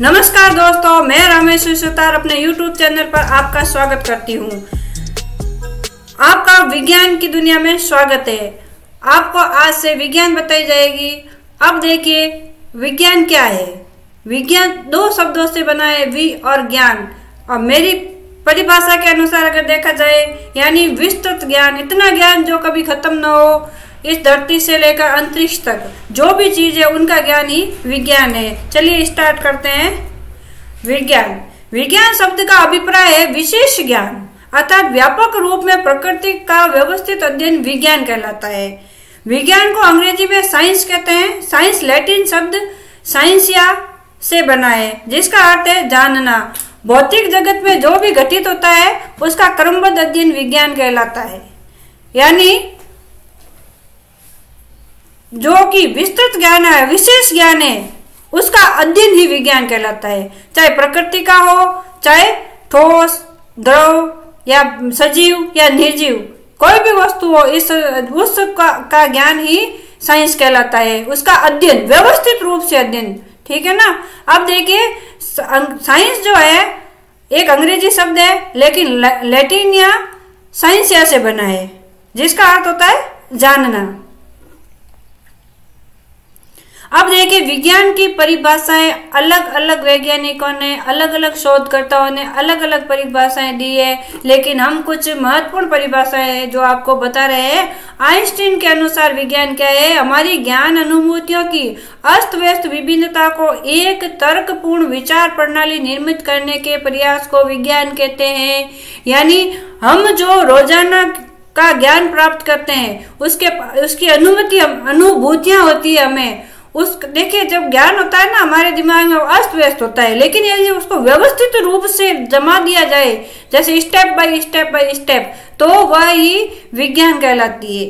नमस्कार दोस्तों, मैं रमेश सुतार अपने YouTube चैनल पर आपका स्वागत करती हूँ। आपका विज्ञान की दुनिया में स्वागत है। आपको आज से विज्ञान बताई जाएगी। अब देखिए विज्ञान क्या है। विज्ञान दो शब्दों से बना है, वि और ज्ञान। और मेरी परिभाषा के अनुसार अगर देखा जाए यानी विस्तृत ज्ञान, इतना ज्ञान जो कभी खत्म न हो। इस धरती से लेकर अंतरिक्ष तक जो भी चीज है उनका ज्ञान ही विज्ञान है। चलिए स्टार्ट करते हैं। विज्ञान विज्ञान शब्द का अभिप्राय है विशेष ज्ञान, अर्थात व्यापक रूप में प्रकृति का व्यवस्थित अध्ययन विज्ञान कहलाता है। विज्ञान को अंग्रेजी में साइंस कहते हैं। साइंस लैटिन शब्द साइंसिया से बना है, जिसका अर्थ है जानना। भौतिक जगत में जो भी घटित होता है उसका क्रमबद्ध अध्ययन विज्ञान कहलाता है। यानी जो कि विस्तृत ज्ञान है, विशेष ज्ञान है, उसका अध्ययन ही विज्ञान कहलाता है। चाहे प्रकृति का हो, चाहे ठोस, द्रव या सजीव या निर्जीव, कोई भी वस्तु हो, उस का ज्ञान ही साइंस कहलाता है। उसका अध्ययन, व्यवस्थित रूप से अध्ययन, ठीक है ना। अब देखिए साइंस जो है एक अंग्रेजी शब्द है, लेकिन लैटिन या साइंसिया से बना है, जिसका अर्थ होता है जानना। अब देखिए विज्ञान की परिभाषाएं अलग अलग वैज्ञानिकों ने, अलग अलग शोधकर्ताओं ने अलग अलग परिभाषाएं दी है, लेकिन हम कुछ महत्वपूर्ण परिभाषाएं जो आपको बता रहे हैं। आइंस्टीन के अनुसार विज्ञान क्या है? हमारी ज्ञान अनुभूतियों की अस्त व्यस्त विभिन्नता को एक तर्कपूर्ण विचार प्रणाली निर्मित करने के प्रयास को विज्ञान कहते हैं। यानी हम जो रोजाना का ज्ञान प्राप्त करते हैं उसकी अनुभूतियां होती है हमें। देखिए जब ज्ञान होता है ना हमारे दिमाग में, अस्त व्यस्त होता है, लेकिन यदि उसको व्यवस्थित रूप से जमा दिया जाए, जैसे स्टेप बाय स्टेप, तो वह ही विज्ञान कहलाती है।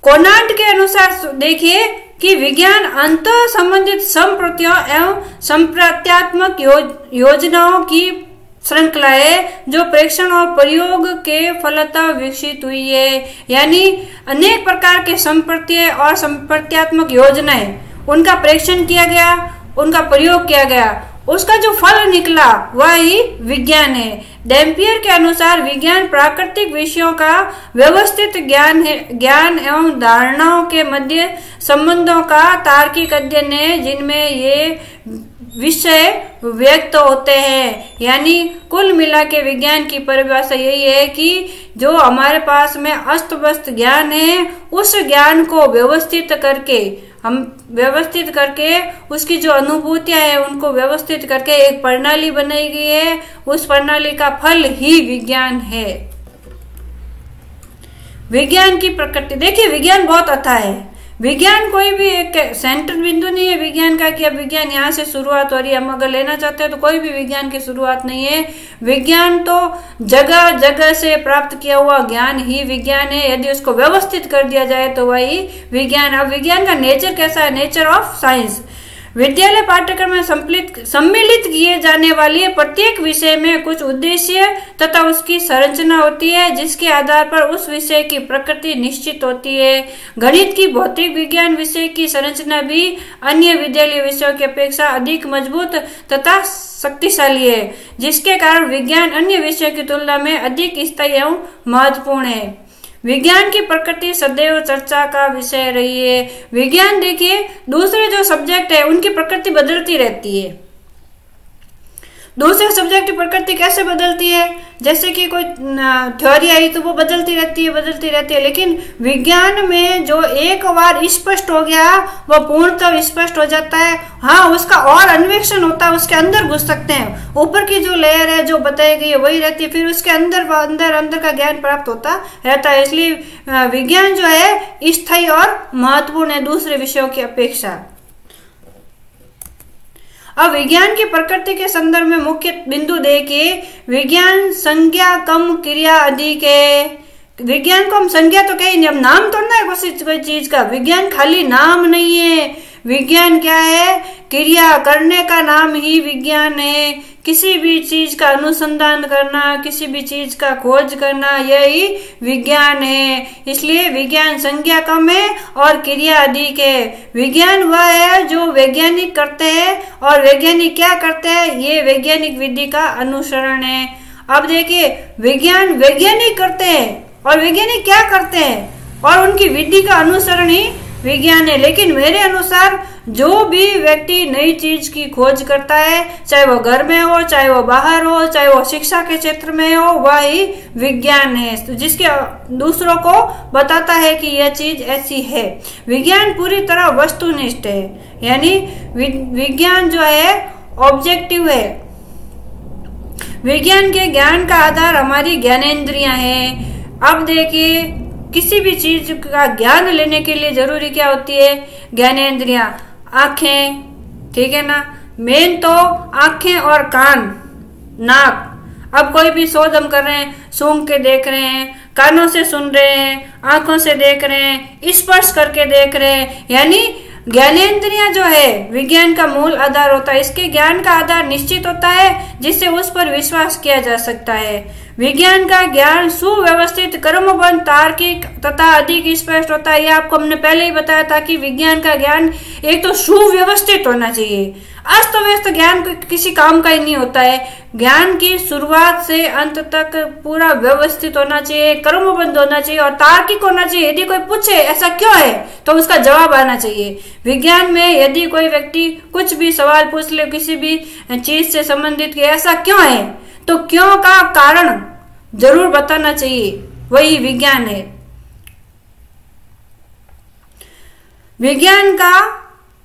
कोनार्ड के अनुसार देखिए कि विज्ञान अंतः संबंधित संप्रत्यों एवं संप्रत्यात्मक योजनाओं की श्रृंखला है जो प्रेक्षण और प्रयोग के फलतः विकसित हुई है। यानी अनेक प्रकार के संप्रत्य और संप्रत्यात्मक योजनाएं, उनका प्रेक्षण किया गया, उनका प्रयोग किया गया, उसका जो फल निकला वह ही विज्ञान है। डैम्पियर के अनुसार विज्ञान प्राकृतिक विषयों का व्यवस्थित ज्ञान है, ज्ञान एवं धारणाओं के मध्य संबंधों का तार्किक अध्ययन है, जिनमें ये विषय व्यक्त होते हैं। यानी कुल मिला के विज्ञान की परिभाषा यही है कि जो हमारे पास में अस्त व्यस्त ज्ञान है, उस ज्ञान को व्यवस्थित करके उसकी जो अनुभूतियां हैं उनको व्यवस्थित करके एक प्रणाली बनाई गई है। उस प्रणाली का फल ही विज्ञान है। विज्ञान की प्रकृति देखिए, विज्ञान बहुत अथाह है। विज्ञान कोई भी एक सेंटर बिंदु नहीं है विज्ञान का कि अब विज्ञान यहाँ से शुरुआत हो रही है। हम अगर लेना चाहते हैं तो कोई भी विज्ञान की शुरुआत नहीं है। विज्ञान तो जगह जगह से प्राप्त किया हुआ ज्ञान ही विज्ञान है। यदि उसको व्यवस्थित कर दिया जाए तो वही विज्ञान। अब विज्ञान का नेचर कैसा है? Nature of science. विद्यालय पाठ्यक्रम में सम्मिलित किए जाने वाले प्रत्येक विषय में कुछ उद्देश्य तथा उसकी संरचना होती है, जिसके आधार पर उस विषय की प्रकृति निश्चित होती है। गणित की भौतिक विज्ञान विषय की संरचना भी अन्य विद्यालय विषयों की अपेक्षा अधिक मजबूत तथा शक्तिशाली है, जिसके कारण विज्ञान अन्य विषयों की तुलना में अधिक स्थायी एवं महत्वपूर्ण है। विज्ञान की प्रकृति सदैव चर्चा का विषय रही है। विज्ञान देखिए दूसरे जो सब्जेक्ट है उनकी प्रकृति बदलती रहती है। दूसरे सब्जेक्ट की प्रकृति कैसे बदलती है? जैसे कि कोई थ्योरी आई तो वो बदलती रहती है, लेकिन विज्ञान में जो एक बार स्पष्ट हो गया वो पूर्णतः स्पष्ट हो जाता है। हाँ, उसका और अन्वेषण होता है, उसके अंदर घुस सकते हैं। ऊपर की जो लेयर है जो बताई गई है वही रहती है, फिर उसके अंदर का ज्ञान प्राप्त होता रहता है। इसलिए विज्ञान जो है स्थायी और महत्वपूर्ण है दूसरे विषयों की अपेक्षा। अब विज्ञान की प्रकृति के संदर्भ में मुख्य बिंदु देखिए। विज्ञान संज्ञा कम क्रिया अधिक है। विज्ञान को हम संज्ञा तो कहीं नहीं, अब नाम तोड़ना है कोई चीज का। विज्ञान खाली नाम नहीं है। विज्ञान क्या है? क्रिया करने का नाम ही विज्ञान है। किसी भी चीज का अनुसंधान करना, किसी भी चीज का खोज करना, यही विज्ञान है। इसलिए विज्ञान संज्ञा कम है और क्रिया अधिक है। विज्ञान वह है जो वैज्ञानिक करते हैं, और वैज्ञानिक क्या करते हैं, ये वैज्ञानिक विधि का अनुसरण है। अब देखिए, विज्ञान वैज्ञानिक करते हैं और वैज्ञानिक क्या करते हैं, और उनकी विधि का अनुसरण ही विज्ञान है। लेकिन मेरे अनुसार जो भी व्यक्ति नई चीज की खोज करता है, चाहे वो घर में हो, चाहे वो बाहर हो, चाहे वो शिक्षा के क्षेत्र में हो, वह ही विज्ञान है, तो जिसके दूसरों को बताता है कि यह चीज ऐसी है। विज्ञान पूरी तरह वस्तुनिष्ठ है, यानी विज्ञान जो है ऑब्जेक्टिव है। विज्ञान के ज्ञान का आधार हमारी ज्ञानेंद्रियां हैं। अब देखिए, किसी भी चीज का ज्ञान लेने के लिए जरूरी क्या होती है, ज्ञानेंद्रियां, आंखें, ठीक है ना, मेन तो आंखें और कान, नाक। अब कोई भी शोध हम कर रहे हैं, सूंघ के देख रहे हैं, कानों से सुन रहे हैं, आंखों से देख रहे हैं, स्पर्श करके देख रहे हैं, यानी ज्ञानेंद्रियां जो है विज्ञान का मूल आधार होता है। इसके ज्ञान का आधार निश्चित होता है, जिससे उस पर विश्वास किया जा सकता है। विज्ञान का ज्ञान सुव्यवस्थित, क्रमबद्ध, तार्किक तथा अधिक स्पष्ट होता है। ये आपको हमने पहले ही बताया था कि विज्ञान का ज्ञान एक तो सुव्यवस्थित होना चाहिए। अस्त व्यस्त ज्ञान किसी काम का ही नहीं होता है। ज्ञान की शुरुआत से अंत तक पूरा व्यवस्थित होना चाहिए, क्रमबद्ध होना चाहिए और तार्किक होना चाहिए। यदि कोई पूछे ऐसा क्यों है, तो उसका जवाब आना चाहिए। विज्ञान में यदि कोई व्यक्ति कुछ भी सवाल पूछ ले किसी भी चीज से संबंधित कि ऐसा क्यों है, तो क्यों का कारण जरूर बताना चाहिए, वही विज्ञान है। विज्ञान का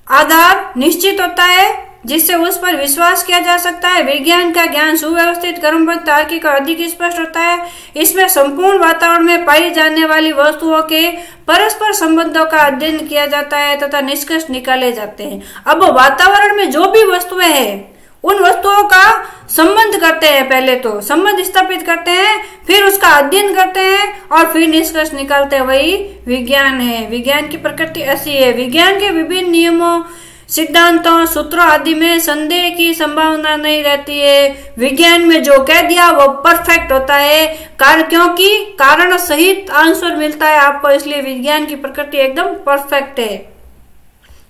आधार निश्चित होता है, जिससे उस पर विश्वास किया जा सकता है। विज्ञान का ज्ञान सुव्यवस्थित, क्रमबद्ध, तार्किक और अधिक स्पष्ट होता है। इसमें संपूर्ण वातावरण में पाई जाने वाली वस्तुओं के परस्पर संबंधों का अध्ययन किया जाता है तथा निष्कर्ष निकाले जाते हैं। अब वातावरण में जो भी वस्तुएं हैं, उन वस्तुओं का संबंध करते हैं, पहले तो संबंध स्थापित करते हैं, फिर उसका अध्ययन करते हैं और फिर निष्कर्ष निकालते हैं, वही विज्ञान है। विज्ञान की प्रकृति ऐसी है। विज्ञान के विभिन्न नियमों, सिद्धांतों, सूत्रों आदि में संदेह की संभावना नहीं रहती है। विज्ञान में जो कह दिया वो परफेक्ट होता है, क्योंकि कारण सहित आंसर मिलता है आपको, इसलिए विज्ञान की प्रकृति एकदम परफेक्ट है,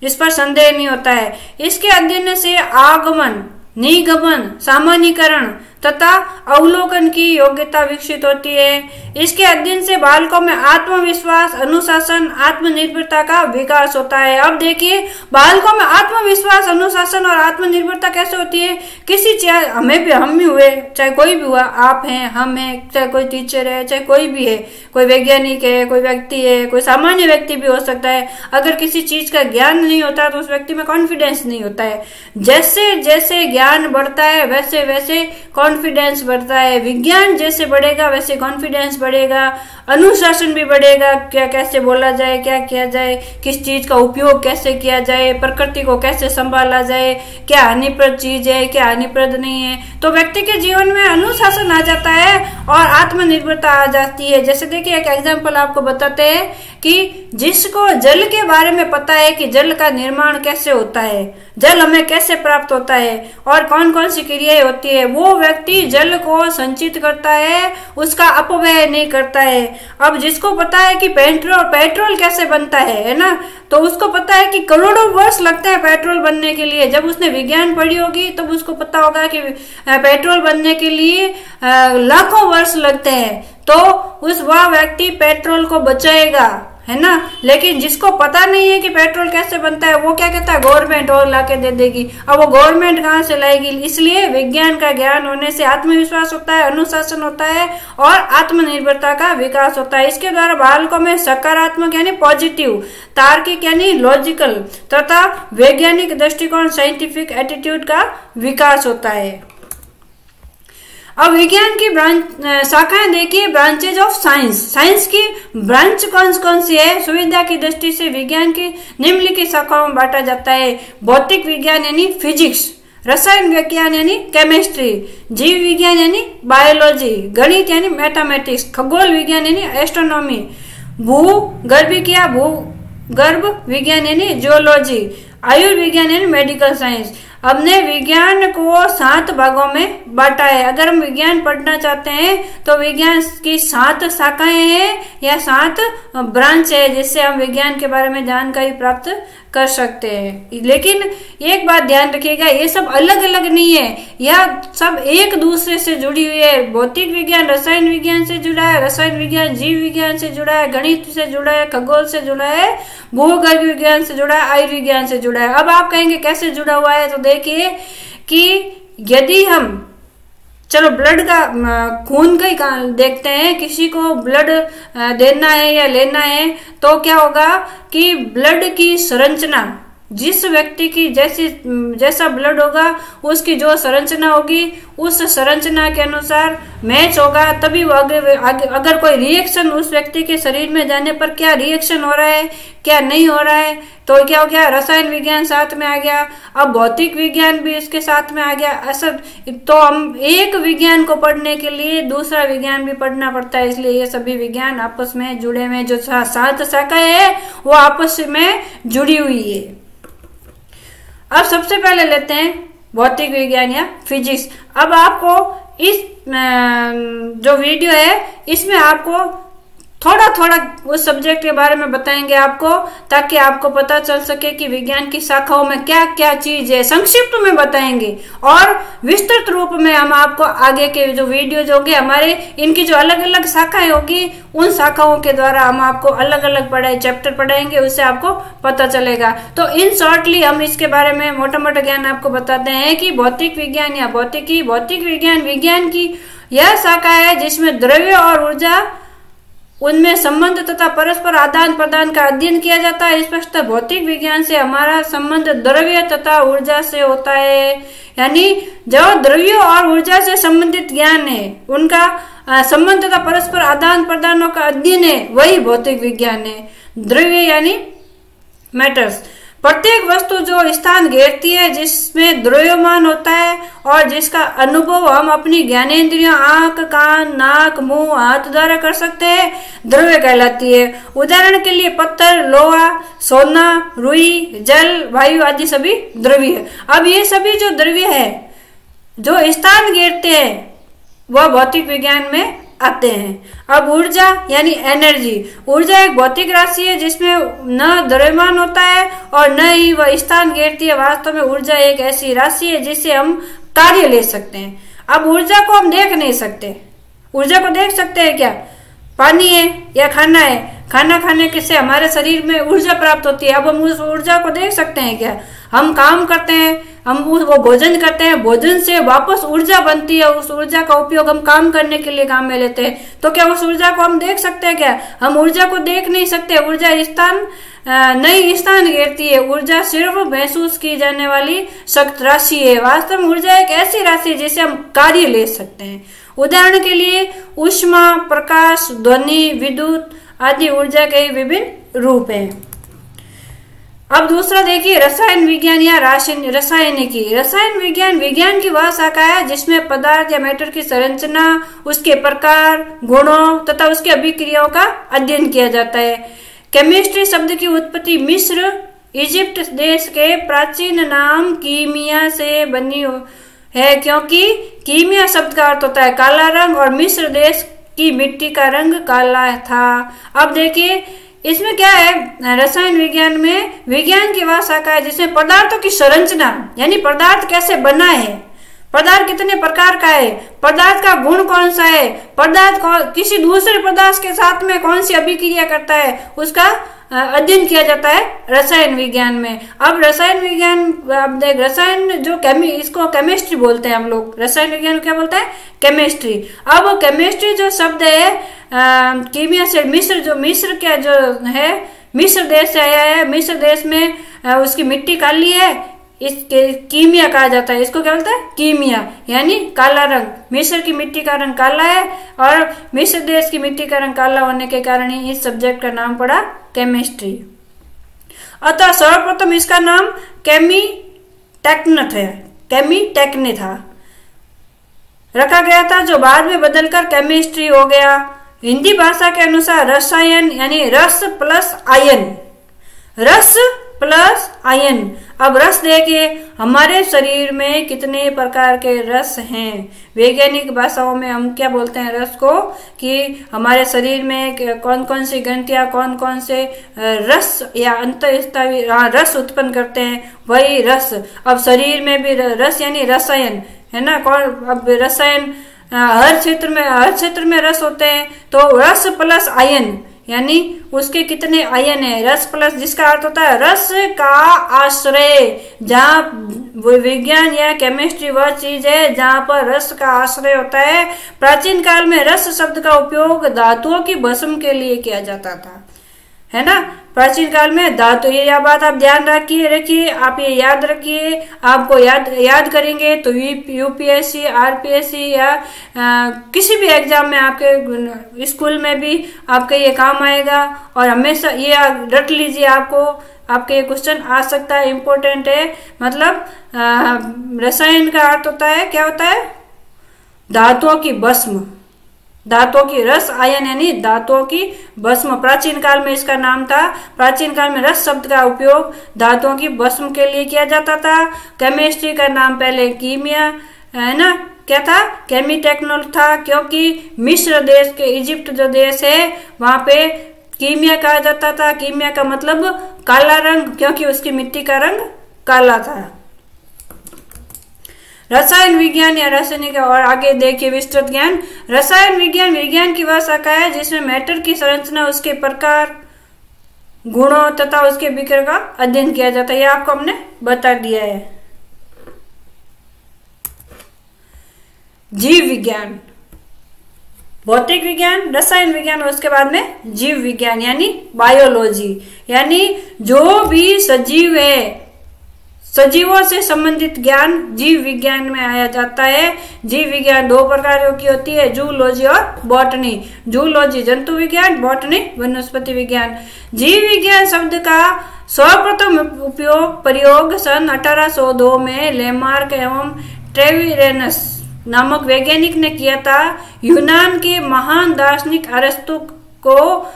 इस पर संदेह नहीं होता है। इसके अध्ययन से आगमन, निगमन, सामान्यीकरण तथा अवलोकन की योग्यता विकसित होती है। इसके अध्ययन से बालकों में आत्मविश्वास, अनुशासन, आत्मनिर्भरता का विकास होता है। अब देखिए, बालकों में आत्मविश्वास, अनुशासन और आत्मनिर्भरता कैसे होती है। किसी हमें भी, हम भी हुए, चाहे कोई भी हुआ, आप हैं, हम हैं, चाहे कोई टीचर है, चाहे कोई भी है, कोई वैज्ञानिक है, कोई व्यक्ति है, कोई सामान्य व्यक्ति भी हो सकता है। अगर किसी चीज का ज्ञान नहीं होता तो उस व्यक्ति में कॉन्फिडेंस नहीं होता है। जैसे जैसे ज्ञान बढ़ता है वैसे वैसे कॉन्फिडेंस बढ़ता है। विज्ञान जैसे बढ़ेगा वैसे कॉन्फिडेंस बढ़ेगा, अनुशासन भी बढ़ेगा, क्या कैसे बोला जाए, क्या किया जाए, किस चीज का उपयोग कैसे किया जाए, प्रकृति को कैसे संभाला जाए, क्या हानिप्रद चीज है, क्या हानिप्रद नहीं है। तो व्यक्ति के जीवन में अनुशासन आ जाता है और आत्मनिर्भरता आ जाती है। जैसे देखिए, एक एग्जाम्पल आपको बताते हैं कि जिसको जल के बारे में पता है कि जल का निर्माण कैसे होता है, जल हमें कैसे प्राप्त होता है और कौन कौन सी क्रियाएं होती है, वो व्यक्ति जल को संचित करता है, उसका अपव्यय नहीं करता है। अब जिसको पता है कि पेट्रोल कैसे बनता है ना, तो उसको पता है कि करोड़ों वर्ष लगते हैं पेट्रोल बनने के लिए। जब उसने विज्ञान पढ़ी होगी तब उसको पता होगा कि पेट्रोल बनने के लिए लाखों वर्ष लगते हैं, तो वह व्यक्ति पेट्रोल को बचाएगा, है ना। लेकिन जिसको पता नहीं है कि पेट्रोल कैसे बनता है, वो क्या कहता है, गवर्नमेंट और लाके दे देगी। अब वो गवर्नमेंट कहाँ से लाएगी। इसलिए विज्ञान का ज्ञान होने से आत्मविश्वास होता है, अनुशासन होता है और आत्मनिर्भरता का विकास होता है। इसके द्वारा बालकों में सकारात्मक यानी पॉजिटिव, तार्किक यानी लॉजिकल तथा वैज्ञानिक दृष्टिकोण, साइंटिफिक एटीट्यूड का विकास होता है। अब विज्ञान की शाखाएं देखिए, ब्रांचेज ऑफ साइंस। साइंस की ब्रांच कौन कौन सी है। सुविधा की दृष्टि से विज्ञान की निम्नलिखित शाखाओं में बांटा जाता है। भौतिक विज्ञान यानी फिजिक्स, रसायन विज्ञान यानी केमिस्ट्री, जीव विज्ञान यानी बायोलॉजी, गणित यानी मैथमेटिक्स, खगोल विज्ञान यानी एस्ट्रोनॉमी, भूगर्भ विज्ञान यानी जियोलॉजी, आयुर्विज्ञान यानी मेडिकल साइंस। हमने विज्ञान को 7 भागों में बांटा है। अगर हम विज्ञान पढ़ना चाहते हैं तो विज्ञान की 7 शाखाएं हैं या 7 ब्रांच है, जिससे हम विज्ञान के बारे में जानकारी प्राप्त कर सकते हैं। लेकिन एक बात ध्यान रखिएगा, ये सब अलग अलग नहीं है, यह सब एक दूसरे से जुड़ी हुई है। भौतिक विज्ञान रसायन विज्ञान से जुड़ा है, रसायन विज्ञान जीव विज्ञान से जुड़ा है, गणित से जुड़ा है, खगोल से जुड़ा है, भूगोल विज्ञान से जुड़ा है, आयुर्विज्ञान से जुड़ा है। अब आप कहेंगे कैसे जुड़ा हुआ है, तो देखिए कि यदि हम चलो ब्लड का खून का ही देखते हैं, किसी को ब्लड देना है या लेना है तो क्या होगा कि ब्लड की संरचना, जिस व्यक्ति की जैसा ब्लड होगा उसकी जो संरचना होगी उस संरचना के अनुसार मैच होगा, तभी वो आगे अगर कोई रिएक्शन उस व्यक्ति के शरीर में जाने पर क्या रिएक्शन हो रहा है क्या नहीं हो रहा है, तो क्या हो गया, रसायन विज्ञान साथ में आ गया। अब भौतिक विज्ञान भी इसके साथ में आ गया। ऐसा तो हम एक विज्ञान को पढ़ने के लिए दूसरा विज्ञान भी पढ़ना पड़ता है, इसलिए ये सभी विज्ञान आपस में जुड़े हुए, जो 7 शाखाएं है वो आपस में जुड़ी हुई है। अब सबसे पहले लेते हैं भौतिक विज्ञान या फिजिक्स। अब आपको इस जो वीडियो है इसमें आपको थोड़ा थोड़ा उस सब्जेक्ट के बारे में बताएंगे आपको, ताकि आपको पता चल सके कि विज्ञान की शाखाओं में क्या क्या चीज है, संक्षिप्त में बताएंगे। और विस्तृत रूप में हम आपको आगे के जो वीडियो होंगे हमारे, इनकी जो अलग अलग शाखाएं होगी उन शाखाओं के द्वारा हम आपको अलग अलग चैप्टर पढ़ाएंगे, उससे आपको पता चलेगा। तो इन शॉर्टली हम इसके बारे में मोटा मोटा ज्ञान आपको बताते हैं कि भौतिक विज्ञान या भौतिक विज्ञान की यह शाखा है जिसमें द्रव्य और ऊर्जा, उनमें संबंध तथा परस्पर आदान प्रदान का अध्ययन किया जाता है। स्पष्ट भौतिक विज्ञान से हमारा संबंध द्रव्य तथा ऊर्जा से होता है, यानी जो द्रव्यों और ऊर्जा से संबंधित ज्ञान है उनका संबंध तथा परस्पर आदान प्रदानों का अध्ययन है, वही भौतिक विज्ञान है। द्रव्य यानी मैटर्स, प्रत्येक वस्तु जो स्थान घेरती है जिसमें द्रव्यमान होता है और जिसका अनुभव हम अपनी ज्ञानेंद्रियों आंख, कान, नाक, मुंह, हाथ द्वारा कर सकते हैं, द्रव्य कहलाती है। उदाहरण के लिए पत्थर, लोहा, सोना, रुई, जल, वायु आदि सभी द्रव्य है। अब ये सभी जो द्रव्य है जो स्थान घेरते हैं वह भौतिक विज्ञान में आते हैं। अब ऊर्जा यानी एनर्जी, ऊर्जा एक भौतिक राशि है जिसमें न द्रव्यमान होता है और न ही वह स्थान घेरती है। वास्तव में ऊर्जा एक ऐसी राशि है जिससे हम कार्य ले सकते हैं। अब ऊर्जा को हम देख नहीं सकते, ऊर्जा को देख सकते हैं क्या, पानी है या खाना है, खाना खाने के से हमारे शरीर में ऊर्जा प्राप्त होती है। अब हम उस ऊर्जा को देख सकते हैं क्या, हम काम करते हैं, हम वो भोजन करते हैं, भोजन से वापस ऊर्जा बनती है, उस ऊर्जा का उपयोग हम काम करने के लिए काम में लेते हैं। तो क्या उस ऊर्जा को हम देख सकते हैं क्या, हम ऊर्जा को देख नहीं सकते। ऊर्जा नई स्थान घेरती है, ऊर्जा सिर्फ महसूस की जाने वाली शक्त राशि है। वास्तव में ऊर्जा एक ऐसी राशि है जिसे हम कार्य ले सकते हैं। उदाहरण के लिए ऊष्मा, प्रकाश, ध्वनि, विद्युत आदि ऊर्जा के विभिन्न रूप हैं। अब दूसरा देखिए रसायन विज्ञान या रसायनिकी। रसायन विज्ञान की वह शाखा है जिसमें पदार्थ या मैटर की संरचना, उसके प्रकार, गुणों तथा उसकी अभिक्रियाओं का अध्ययन किया जाता है। केमिस्ट्री शब्द की उत्पत्ति मिस्र, इजिप्ट देश के प्राचीन नाम कीमिया से बनी है, क्योंकि कीमिया शब्द का अर्थ होता है काला रंग और मिस्र देश की मिट्टी का रंग काला था। अब देखिए इसमें क्या है, रसायन विज्ञान में विज्ञान की वह शाखा है जिसमें पदार्थों की संरचना यानी पदार्थ कैसे बना है, पदार्थ कितने प्रकार का है, पदार्थ का गुण कौन सा है, पदार्थ किसी दूसरे पदार्थ के साथ में कौन सी अभिक्रिया करता है, उसका अध्ययन किया जाता है रसायन विज्ञान में। अब रसायन विज्ञान अब देख, रसायन जो इसको केमिस्ट्री बोलते हैं हम लोग, रसायन विज्ञान क्या बोलते हैं, केमिस्ट्री। अब केमिस्ट्री जो शब्द है कीमिया से मिस्र क्या जो है, मिस्र देश से आया है। मिस्र देश में उसकी मिट्टी काली है, इसके कीमिया कहा जाता है। इसको क्या बोलते हैं, कीमिया यानी काला रंग। मिस्र की मिट्टी का रंग काला है और मिस्र देश की मिट्टी का रंग काला होने के कारण ही इस सब्जेक्ट का नाम पड़ा केमिस्ट्री। अतः सर्वप्रथम इसका नाम केमीटेक्ने था रखा गया था, जो बाद में बदलकर केमिस्ट्री हो गया। हिंदी भाषा के अनुसार रसायन यानी रस प्लस आयन, रस प्लस आयन। अब रस देखिए, हमारे शरीर में कितने प्रकार के रस हैं। वैज्ञानिक भाषाओं में हम क्या बोलते हैं रस को, कि हमारे शरीर में कौन कौन सी ग्रंथियां कौन कौन से रस या अंतःस्रावी रस उत्पन्न करते हैं, वही रस। अब शरीर में भी रस यानी रसायन है ना। अब रसायन हर क्षेत्र में रस होते हैं, तो रस प्लस आयन यानी उसके कितने आयन है। रस प्लस, जिसका अर्थ होता है रस का आश्रय। जहाँ विज्ञान या केमिस्ट्री वह चीज है जहाँ पर रस का आश्रय होता है। प्राचीन काल में रस शब्द का उपयोग धातुओं की भस्म के लिए किया जाता था, है ना। प्राचीन काल में धातु, ये बात आप ध्यान रखिए, आप ये याद रखिए। आपको याद करेंगे तो यूपीएससी, आरपीएससी या किसी भी एग्जाम में आपके स्कूल में भी आपके ये काम आएगा। और हमेशा ये रट लीजिए, आपके क्वेश्चन आ सकता है, इम्पोर्टेंट है। मतलब रसायन का अर्थ होता है, क्या होता है, धातुओं की भस्म, धातुओं की रस आयन यानी धातुओं की भस्म। प्राचीन काल में इसका नाम था। प्राचीन काल में रस शब्द का उपयोग धातुओं की भस्म के लिए किया जाता था। केमिस्ट्री का नाम पहले कीमिया, है ना, क्या था, केमिटेक्नोल था, क्योंकि मिस्र देश के, इजिप्ट जो देश है वहां पे कीमिया कहा जाता था। कीमिया का मतलब काला रंग, क्योंकि उसकी मिट्टी का रंग काला था। रसायन विज्ञान या रासायनिक, और आगे देखिए विस्तृत ज्ञान। रसायन विज्ञान की वह शाखा है जिसमें मैटर की संरचना, उसके प्रकार, गुणों तथा उसके विक्रिया का अध्ययन किया जाता है। यह आपको हमने बता दिया है। जीव विज्ञान, भौतिक विज्ञान, रसायन विज्ञान और उसके बाद में जीव विज्ञान यानी बायोलॉजी, यानी जो भी सजीव है, सजीवों से संबंधित ज्ञान जीव विज्ञान में आया जाता है। जीव विज्ञान दो प्रकारों की होती है, जूलॉजी और बॉटनी। जूलॉजी जंतु विज्ञान, बॉटनी वनस्पति विज्ञान। जीव विज्ञान शब्द का सर्वप्रथम प्रयोग सन 1802 में लेमार्क एवं ट्रेविरेनस नामक वैज्ञानिक ने किया था। यूनान के महान दार्शनिक अरस्तु को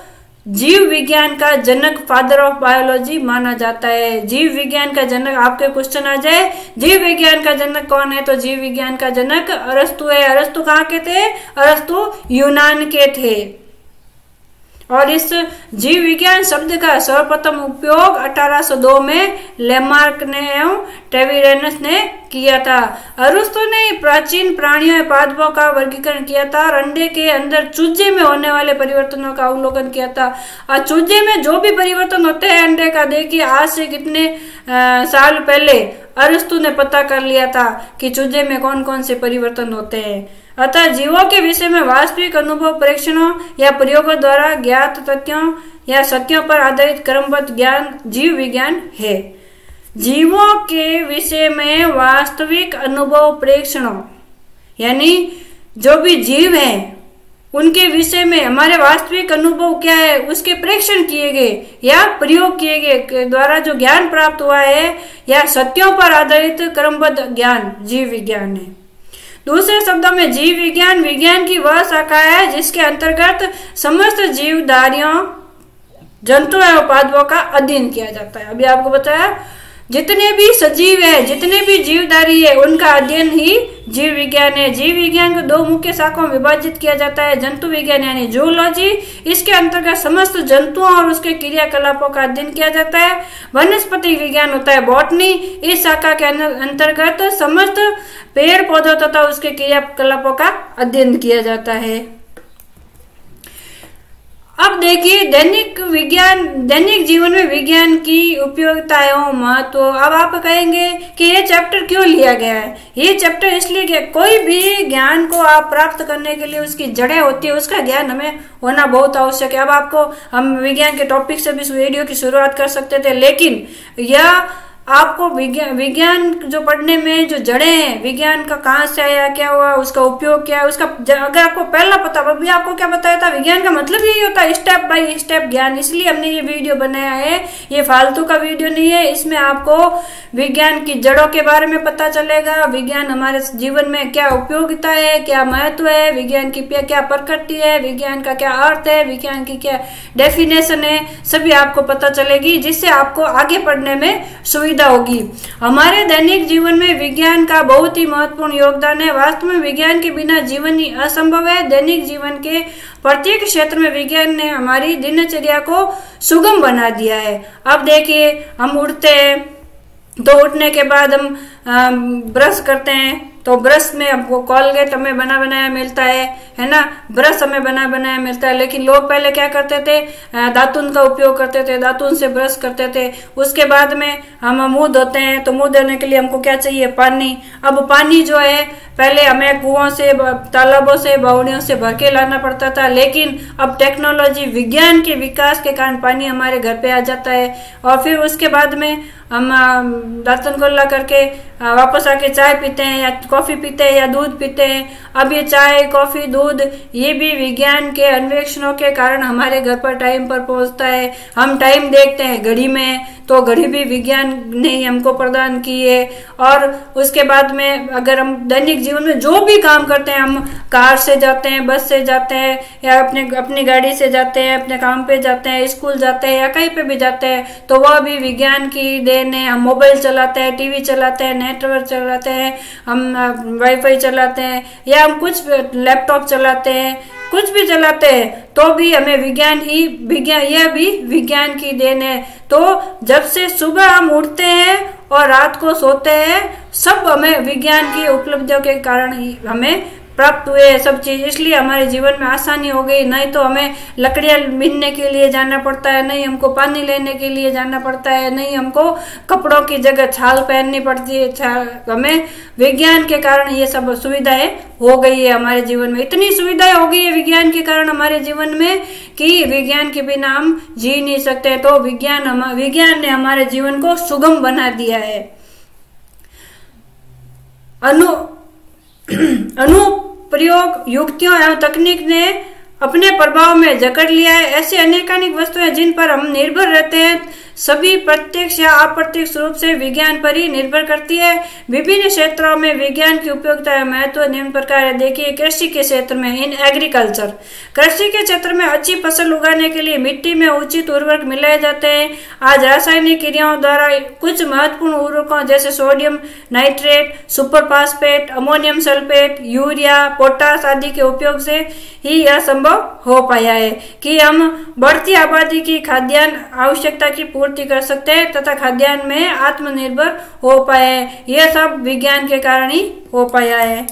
जीव विज्ञान का जनक, फादर ऑफ बायोलॉजी माना जाता है। जीव विज्ञान का जनक, आपके क्वेश्चन आ जाए जीव विज्ञान का जनक कौन है, तो जीव विज्ञान का जनक अरस्तु है। अरस्तु कहाँ के थे, अरस्तु यूनान के थे। और इस जीव विज्ञान शब्द का सर्वप्रथम उपयोग 1802 में लेमार्क ने एवं ट्रेविरेनस ने किया था। अरस्तु ने प्राचीन प्राणियों या पादपों का वर्गीकरण किया था और अंडे के अंदर चूजे में होने वाले परिवर्तनों का अवलोकन किया था। और चूजे में जो भी परिवर्तन होते हैं अंडे का, देखिए आज से कितने साल पहले अरस्तु ने पता कर लिया था कि चूजे में कौन कौन से परिवर्तन होते हैं। अतः जीवों के विषय में वास्तविक अनुभव, परीक्षणों या प्रयोगों द्वारा ज्ञात तथ्यों या सत्यों पर आधारित क्रमबद्ध ज्ञान जीव विज्ञान है। जीवों के विषय में वास्तविक अनुभव, परीक्षणों यानी जो भी जीव हैं उनके विषय में हमारे वास्तविक अनुभव क्या है, उसके परीक्षण किए गए या प्रयोग किए गए के द्वारा जो ज्ञान प्राप्त हुआ है या सत्यों पर आधारित क्रमबद्ध ज्ञान जीव विज्ञान है। दूसरे शब्दों में जीव विज्ञान विज्ञान की वह शाखा है जिसके अंतर्गत समस्त जीवधारियों, जंतु एवं पादपों का अध्ययन किया जाता है। अभी आपको बताया जितने भी सजीव है, जितने भी जीवधारी है, उनका अध्ययन ही जीव विज्ञान है। जीव विज्ञान को दो मुख्य शाखाओं में विभाजित किया जाता है। जंतु विज्ञान यानी जूलॉजी, इसके अंतर्गत समस्त जंतुओं और उसके क्रियाकलापों का अध्ययन किया जाता है। वनस्पति विज्ञान होता है बॉटनी, इस शाखा के अंतर्गत समस्त पेड़ पौधों तथा उसके क्रियाकलापों का अध्ययन किया जाता है। अब देखिए दैनिक जीवन में विज्ञान की उपयोगिता एवं महत्व। अब आप कहेंगे कि ये चैप्टर क्यों लिया गया है। ये चैप्टर इसलिए कि कोई भी ज्ञान को आप प्राप्त करने के लिए उसकी जड़ें होती है, उसका ज्ञान हमें होना बहुत आवश्यक है। अब आपको हम विज्ञान के टॉपिक से भी इस वीडियो की शुरुआत कर सकते थे, लेकिन यह आपको विज्ञान जो पढ़ने में जो जड़ें हैं, विज्ञान का कहाँ से आया, क्या हुआ, उसका उपयोग क्या है, उसका अगर आपको पहला पता, अभी आपको क्या बताया था, विज्ञान का मतलब यही होता है स्टेप बाय स्टेप ज्ञान। इसलिए हमने ये वीडियो बनाया है, ये फालतू का वीडियो नहीं है। इसमें आपको विज्ञान की जड़ों के बारे में पता चलेगा, विज्ञान हमारे जीवन में क्या उपयोगिता है, क्या महत्व है, विज्ञान की क्या प्रकृति है, विज्ञान का क्या अर्थ है, विज्ञान की क्या डेफिनेशन है, सभी आपको पता चलेगी, जिससे आपको आगे पढ़ने में सुविधा होगी। हमारे दैनिक जीवन में विज्ञान का बहुत ही महत्वपूर्ण योगदान है। वास्तव में विज्ञान के बिना जीवन ही असंभव है। दैनिक जीवन के प्रत्येक क्षेत्र में विज्ञान ने हमारी दिनचर्या को सुगम बना दिया है। अब देखिए, हम उठते हैं तो उठने के बाद हम ब्रश करते हैं, तो ब्रश में हमको कोलगेट हमें बना बनाया मिलता है ना, ब्रश हमें बना बनाया मिलता है। लेकिन लोग पहले क्या करते थे, दातुन का उपयोग करते थे, दातुन से ब्रश करते थे। उसके बाद में हम मुंह धोते हैं, तो मुंह धोने के लिए हमको क्या चाहिए, पानी। अब पानी जो है पहले हमें कुओं से, तालाबों से, बावड़ियों से भर के लाना पड़ता था, लेकिन अब टेक्नोलॉजी, विज्ञान के विकास के कारण पानी हमारे घर पे आ जाता है। और फिर उसके बाद में हम दातुन कुल्ला करके वापस आके चाय पीते हैं या कॉफी पीते हैं या दूध पीते हैं। अब ये चाय, कॉफी, दूध, ये भी विज्ञान के अन्वेषणों के कारण हमारे घर पर टाइम पर पहुंचता है। हम टाइम देखते हैं घड़ी में, तो घड़ी भी विज्ञान ने ही हमको प्रदान की है। और उसके बाद में अगर हम दैनिक जीवन में जो भी काम करते हैं, हम कार से जाते हैं, बस से जाते हैं, या अपनी गाड़ी से जाते हैं, अपने काम पे जाते हैं, स्कूल जाते हैं या कहीं पे भी जाते हैं, तो वह भी विज्ञान की देन है। हम मोबाइल चलाते हैं, टीवी चलाते हैं, नेटवर्क चलाते हैं, हम वाईफाई चलाते हैं, या हम कुछ लैपटॉप चलाते हैं, कुछ भी चलाते हैं, तो भी हमें यह भी विज्ञान की देन है। तो जब से सुबह हम उठते हैं और रात को सोते हैं, सब हमें विज्ञान की उपलब्धियों के कारण ही हमें प्राप्त हुए सब चीज। इसलिए हमारे जीवन में आसानी हो गई। नहीं तो हमें लकड़ियां बीनने के लिए जाना पड़ता है, नहीं हमको पानी लेने के लिए जाना पड़ता है, नहीं हमको कपड़ों की जगह छाल पहननी पड़ती है। हमें विज्ञान के कारण ये सब सुविधाएं हो गई है हमारे जीवन में। इतनी सुविधाएं हो गई है विज्ञान के कारण हमारे जीवन में कि विज्ञान के बिना हम जी नहीं सकते। तो विज्ञान ने हमारे जीवन को सुगम बना दिया है। अनुप्रयोग युक्तियों एवं तकनीक ने अपने प्रभाव में जकड़ लिया है। ऐसी अनेकानेक वस्तुएं जिन पर हम निर्भर रहते हैं, सभी प्रत्यक्ष या अप्रत्यक्ष रूप से विज्ञान पर ही निर्भर करती है। विभिन्न क्षेत्रों में विज्ञान की उपयोगिता एवं महत्व निम्न प्रकार है। देखिए, कृषि के क्षेत्र में, इन एग्रीकल्चर, कृषि के क्षेत्र में अच्छी फसल उगाने के लिए मिट्टी में उचित उर्वरक मिलाए जाते हैं। आज रासायनिक क्रियाओं द्वारा कुछ महत्वपूर्ण उर्वरकों जैसे sodium nitrate, super phosphate, ammonium sulphate, urea, potash आदि के उपयोग से ही यह संभव हो पाया है कि हम बढ़ती आबादी की खाद्यान्न आवश्यकता की पूर्ति कर सकते हैं तथा खाद्यान्न में आत्मनिर्भर हो पाए हैं। यह सब विज्ञान के कारण ही हो पाया है।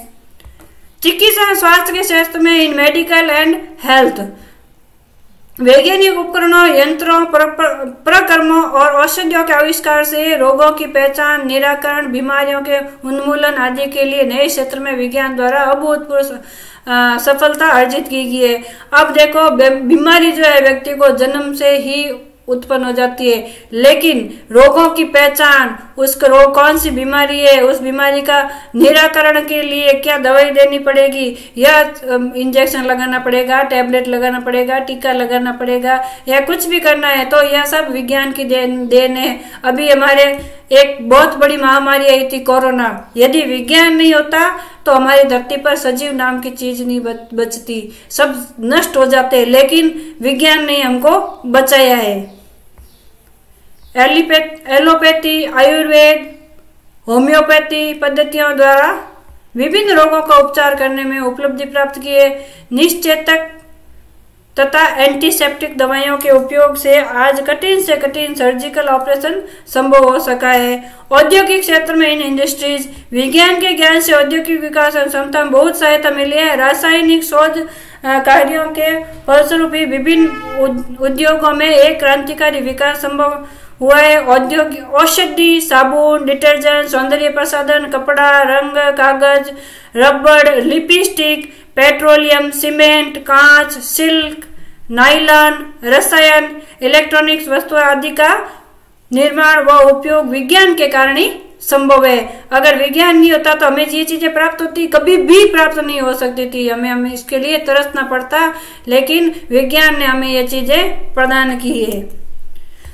चिकित्सा स्वास्थ्य के क्षेत्र में, इन मेडिकल एंड हेल्थ, वैज्ञानिक उपकरणों, यंत्रों, प्रक्रमों और औषधियों के आविष्कार से रोगों की पहचान, निराकरण, बीमारियों के उन्मूलन आदि के लिए नए क्षेत्र में विज्ञान द्वारा अभूतपूर्व सफलता अर्जित की गई है। अब देखो, बीमारी जो है व्यक्ति को जन्म से ही उत्पन्न हो जाती है, लेकिन रोगों की पहचान, उसका रोग कौन सी बीमारी है, उस बीमारी का निराकरण के लिए क्या दवाई देनी पड़ेगी, या इंजेक्शन लगाना पड़ेगा, टैबलेट लगाना पड़ेगा, टीका लगाना पड़ेगा, या कुछ भी करना है, तो यह सब विज्ञान की देन है। अभी हमारे एक बहुत बड़ी महामारी आई थी, कोरोना। यदि विज्ञान नहीं होता तो हमारी धरती पर सजीव नाम की चीज नहीं बचती, सब नष्ट हो जाते, लेकिन विज्ञान ने हमको बचाया है। एलोपैथी, आयुर्वेद, होम्योपैथी पद्धतियों द्वारा विभिन्न रोगों का उपचार करने में उपलब्धि प्राप्त की है। निश्चेतक तथा एंटीसेप्टिक दवाइयों के उपयोग से आज कठिन से कठिन सर्जिकल ऑपरेशन संभव हो सका है। औद्योगिक क्षेत्र में, इन इंडस्ट्रीज, विज्ञान के ज्ञान से औद्योगिक विकास और क्षमता में बहुत सहायता मिली है। रासायनिक शोध कार्यों के फलस्वरूप विभिन्न उद्योगों में एक क्रांतिकारी विकास संभव हुआ है। औषधि, साबुन, डिटर्जेंट, सौंदर्य प्रसाधन, कपड़ा, रंग, कागज, रबड़, लिपस्टिक, पेट्रोलियम, सीमेंट, कांच, सिल्क, नायलॉन, रसायन, इलेक्ट्रॉनिक्स वस्तुएं आदि का निर्माण व उपयोग विज्ञान के कारण ही संभव है। अगर विज्ञान नहीं होता तो हमें ये चीजें प्राप्त होती, कभी भी प्राप्त नहीं हो सकती थी। हमें इसके लिए तरसना पड़ता, लेकिन विज्ञान ने हमें ये चीजें प्रदान की है।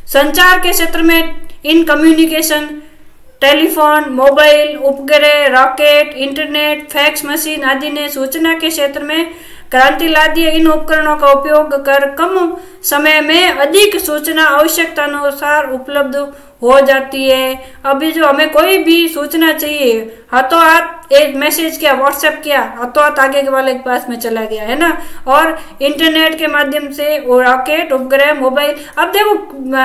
संचार के क्षेत्र में इन कम्युनिकेशन, टेलीफोन, मोबाइल उपग्रह, रॉकेट, इंटरनेट, फैक्स मशीन आदि ने सूचना के क्षेत्र में क्रांति ला दी है। इन उपकरणों का उपयोग कर कम समय में अधिक सूचना आवश्यकता अनुसार उपलब्ध हो जाती है। अभी जो हमें कोई भी सूचना चाहिए, हाथों हाथ एक मैसेज किया, व्हाट्सएप किया, हाथों हाथ आगे वाले के पास में चला गया, है ना। और इंटरनेट के माध्यम से रॉकेट, उपग्रह, मोबाइल, अब देखो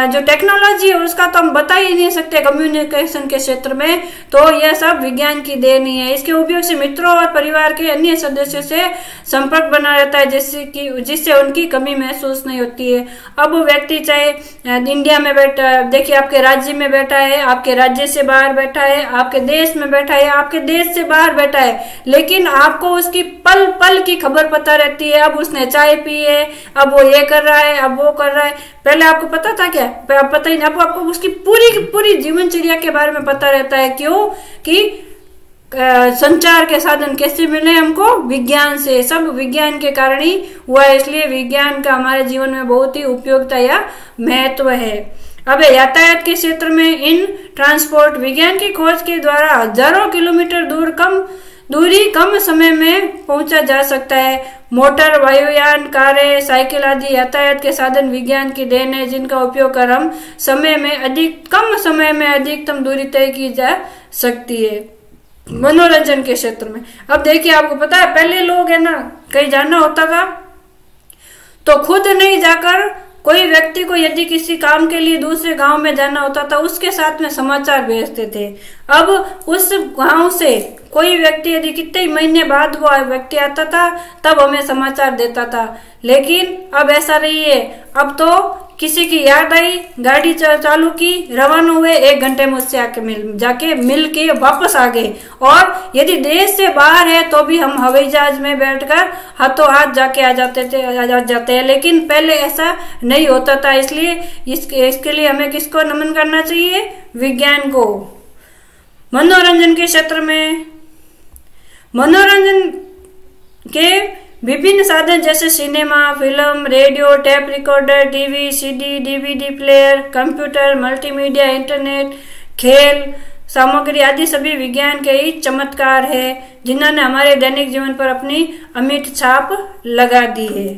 जो टेक्नोलॉजी है उसका तो हम बता ही नहीं सकते कम्युनिकेशन के क्षेत्र में, तो यह सब विज्ञान की देन ही है। इसके उपयोग से मित्रों और परिवार के अन्य सदस्यों से संपर्क बना रहता है, जिससे उनकी कमी महसूस नहीं होती है। अब वो व्यक्ति चाहे इंडिया में बैठा, देखिए आपके राज्य में बैठा है, आपके राज्य से बाहर बैठा है, आपके देश में बैठा है, आपके देश से बाहर बैठा है, लेकिन आपको उसकी पल पल की खबर पता रहती है। अब उसने चाय पी है, अब वो ये कर रहा है, अब वो कर रहा है। पहले आपको पता था क्या? पता ही नहीं। आपको उसकी पूरी की पूरी जीवनचर्या के बारे में पता रहता है। क्यों? कि संचार के साधन कैसे मिले हमको? विज्ञान से। सब विज्ञान के कारण ही हुआ है, इसलिए विज्ञान का हमारे जीवन में बहुत ही उपयोगिता या महत्व है। अब यातायात के क्षेत्र में इन ट्रांसपोर्ट, विज्ञान की खोज के द्वारा हजारों किलोमीटर दूरी कम समय में पहुंचा जा सकता है। मोटर, वायुयान, कारें, साइकिल आदि यातायात के साधन विज्ञान की देन है, जिनका उपयोग कर हम कम समय में अधिकतम दूरी तय की जा सकती है। मनोरंजन के क्षेत्र में अब देखिए, आपको पता है पहले लोग है ना, कहीं जाना होता था तो खुद नहीं जाकर, कोई व्यक्ति को यदि किसी काम के लिए दूसरे गांव में जाना होता था, उसके साथ में समाचार भेजते थे। अब उस गांव से कोई व्यक्ति यदि कितने महीने बाद वो व्यक्ति आता था, तब हमें समाचार देता था। लेकिन अब ऐसा नहीं है। अब तो किसी की याद आई, गाड़ी चालू की, रवाना हुए, 1 घंटे में उससे जाके मिल के वापस आ गए। और यदि देश से बाहर है तो भी हम हवाई जहाज में बैठकर हाथों हाथ जाके आ जाते हैं। लेकिन पहले ऐसा नहीं होता था, इसलिए इसके लिए हमें किसको नमन करना चाहिए? विज्ञान को। मनोरंजन के क्षेत्र में मनोरंजन के विभिन्न साधन जैसे cinema, film, radio, tape recorder, TV, CD, DVD player, computer, multimedia, internet, खेल सामग्री आदि सभी विज्ञान के ही चमत्कार है, जिन्होंने हमारे दैनिक जीवन पर अपनी अमिट छाप लगा दी है।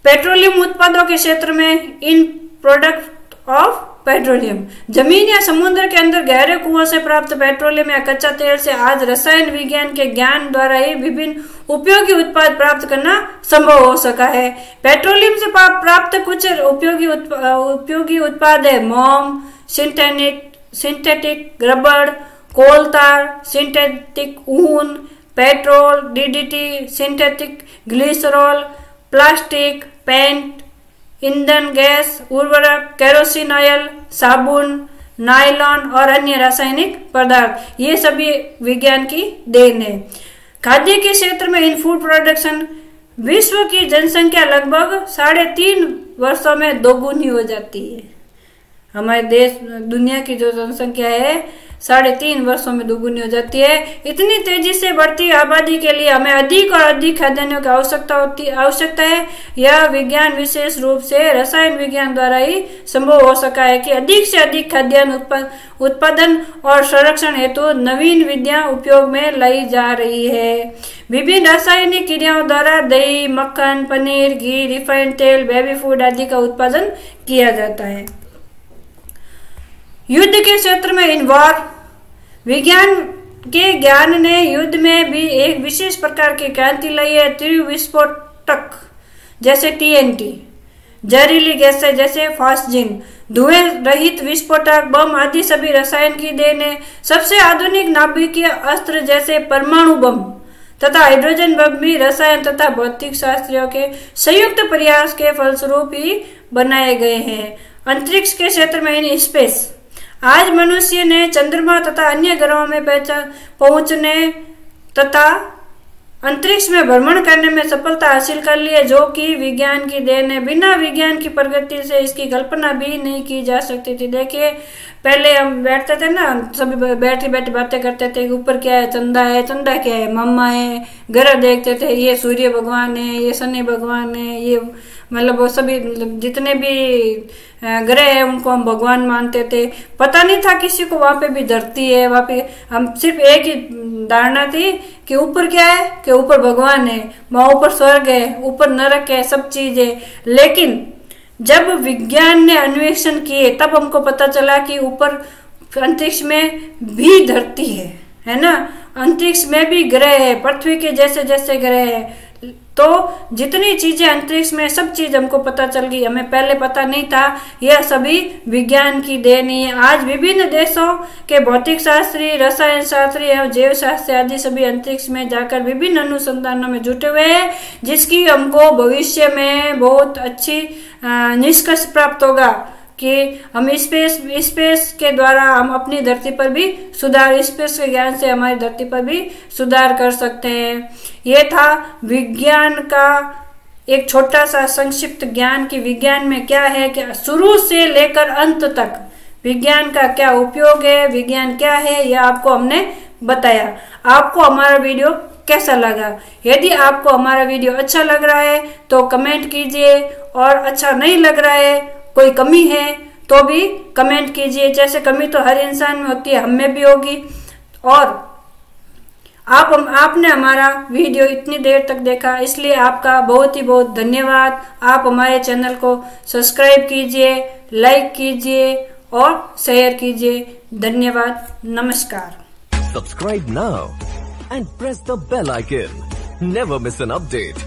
पेट्रोलियम उत्पादों के क्षेत्र में इन प्रोडक्ट ऑफ पेट्रोलियम, जमीन या समुद्र के अंदर गहरे कुओं से प्राप्त पेट्रोलियम या कच्चा तेल से आज रसायन विज्ञान के ज्ञान द्वारा ही विभिन्न उपयोगी उत्पाद प्राप्त करना संभव हो सका है। पेट्रोलियम से प्राप्त कुछ उपयोगी उत्पाद है मोम, सिंथेटिक रबड़, कोल तार, सिंथेटिक ऊन, petrol, DDT, synthetic glycerol, plastic, paint, ईंधन गैस, उर्वरक, केरोसिन ऑयल, साबुन, नायलॉन और अन्य रासायनिक पदार्थ, ये सभी विज्ञान की देन है। खाद्य के क्षेत्र में इन फूड प्रोडक्शन विश्व की जनसंख्या लगभग 3.5 वर्षों में दोगुनी हो जाती है। हमारे देश दुनिया की जो जनसंख्या है 3.5 वर्षों में दोगुनी हो जाती है। इतनी तेजी से बढ़ती आबादी के लिए हमें अधिक और अधिक खाद्यान्नों की आवश्यकता है। यह विज्ञान विशेष रूप से रसायन विज्ञान द्वारा ही संभव हो सका है कि अधिक से अधिक खाद्यान्न उत्पादन और संरक्षण हेतु नवीन विधियां उपयोग में लाई जा रही है। विभिन्न रासायनिक क्रियाओं द्वारा दही, मक्खन, पनीर, घी, रिफाइंड तेल, बेबी फूड आदि का उत्पादन किया जाता है। युद्ध के क्षेत्र में इन वॉर, विज्ञान के ज्ञान ने युद्ध में भी एक विशेष प्रकार की क्रांति लाई है। तीव्र विस्फोटक जैसे TNT, जहरीली गैसें जैसे फॉस्जिन, धुएं रहित विस्फोटक, बम आदि सभी रसायन की देन है। सबसे आधुनिक नाभिकीय अस्त्र जैसे परमाणु बम तथा हाइड्रोजन बम भी रसायन तथा भौतिक शास्त्रियों के संयुक्त प्रयास के फलस्वरूप ही बनाए गए हैं। अंतरिक्ष के क्षेत्र में इन स्पेस, आज मनुष्य ने चंद्रमा तथा अन्य ग्रहों में पहुंचने तथा अंतरिक्ष में भ्रमण करने में सफलता हासिल कर ली है, जो कि विज्ञान की देन है। बिना विज्ञान की प्रगति से इसकी कल्पना भी नहीं की जा सकती थी। देखिए पहले हम बैठते थे ना, सभी बैठे बैठे बातें करते थे, ऊपर क्या है, चंदा क्या है, मम्मा है, ग्रह देखते थे, ये सूर्य भगवान है, ये शनि भगवान है, ये मतलब वो सभी जितने भी ग्रह है उनको हम भगवान मानते थे। पता नहीं था किसी को वहां पे भी धरती है, वहां पे हम सिर्फ एक ही धारणा थी कि ऊपर क्या है, कि ऊपर भगवान है, वहां ऊपर स्वर्ग है, ऊपर नरक है, सब चीज है। लेकिन जब विज्ञान ने अन्वेषण किए तब हमको पता चला कि ऊपर अंतरिक्ष में भी धरती है ना, अंतरिक्ष में भी ग्रह है, पृथ्वी के जैसे जैसे ग्रह है। तो जितनी चीजें अंतरिक्ष में, सब चीज हमको पता चल गई, हमें पहले पता नहीं था। यह सभी विज्ञान की देन है। आज विभिन्न देशों के भौतिक शास्त्री, रसायन शास्त्री एवं जैव शास्त्री आदि सभी अंतरिक्ष में जाकर विभिन्न अनुसंधानों में जुटे हुए हैं, जिसकी हमको भविष्य में बहुत अच्छी निष्कर्ष प्राप्त होगा कि हम स्पेस के द्वारा हम अपनी धरती पर भी सुधार, स्पेस के ज्ञान से हमारी धरती पर भी सुधार कर सकते हैं। ये था विज्ञान का एक छोटा सा संक्षिप्त ज्ञान कि विज्ञान में क्या है, क्या शुरू से लेकर अंत तक विज्ञान का क्या उपयोग है, विज्ञान क्या है, यह आपको हमने बताया। आपको हमारा वीडियो कैसा लगा? यदि आपको हमारा वीडियो अच्छा लग रहा है तो कमेंट कीजिए, और अच्छा नहीं लग रहा है, कोई कमी है तो भी कमेंट कीजिए। जैसे कमी तो हर इंसान में होती है, हम में भी होगी। और आपने हमारा वीडियो इतनी देर तक देखा, इसलिए आपका बहुत ही बहुत धन्यवाद। आप हमारे चैनल को सब्सक्राइब कीजिए, लाइक कीजिए और शेयर कीजिए। धन्यवाद, नमस्कार। Subscribe now and press the bell icon. Never miss an update.